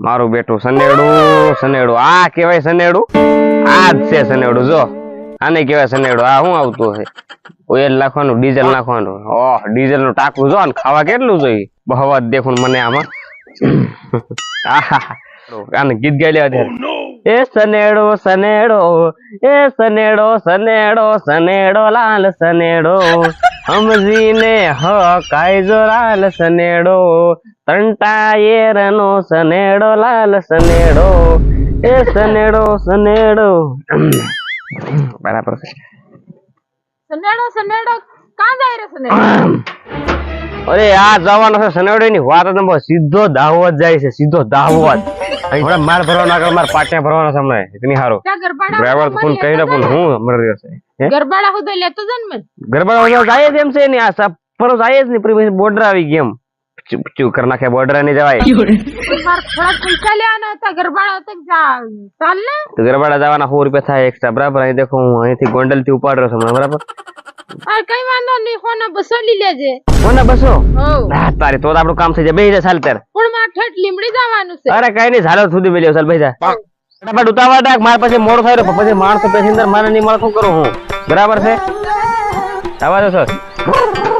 મારું બેટું સનેડું સનેડું આ કેવાય સનેડું આ જ છે સનેડું જો આને કેવાય સનેડું આ શું આવતું છે ઓઇલ નાખવાનું ડીઝલ નાખવાનું ઓહ ડીઝલ નું ટાંકું જો ને ખાવા કેટલું જોઈએ બહવા જ દેખું મને આમાં આને ગીત ગાઈ લેવા દે એ સનેડો સનેડો એ સનેડો સનેડો સનેડો લાલ સનેડો સમજીને હ કાયજો લાલ સનેડો તંટાયેરનો સનેડો લાલ સનેડો એ સનેડો સનેડો બરાબર છે સનેડો સનેડો કાં જાય રે સનેડો અરે આ જવાનો છે સનેડો ની વાત તો સીધો દાહોદ જાય છે સીધો દાહોદ અહીં માર ભરવાના કર માર પાટિયા ભરવાના સામે ઇતની હારો ડ્રાઈવર કોણ કહી ને પણ હું મરી રહ્યો છે ગરબાડા હુદે લેતો જન મે ગરબાડા હુદે જાય જ એમ છે ની આ સબ પર જાય જ ની પછી બોર્ડર આવી ગઈ એમ ચૂ કર નાખે બોર્ડર ની જવાય માર થોડા પૈસા લેવાના હતા ગરબાડા તક ચાલ ને તો ગરબાડા જવાના 100 રૂપિયા થાય એક્સ્ટ્રા બરાબર અહીં દેખો હું અહીંથી ગોંડલ થી ઉપાડ રહ્યો છું બરાબર આ કઈ વાંધો નહીં હોના 200 લઈ લેજે હોના 200 હો હા તારે તો આપણું કામ થઈ જાય બેહી જા ચાલ તાર પણ માર ઠેઠ લીમડી જવાનું છે અરે કઈ નહીં ઝાલો સુધી બેલ્યો ચાલ બેહી જા ફટાફટ ઉતાવળ રાખ માર પછી મોડું થાય રે પછી માણસો પેસેન્જર મારે નહીં મળે શું કરું હું બરાબર છે આવા દો સર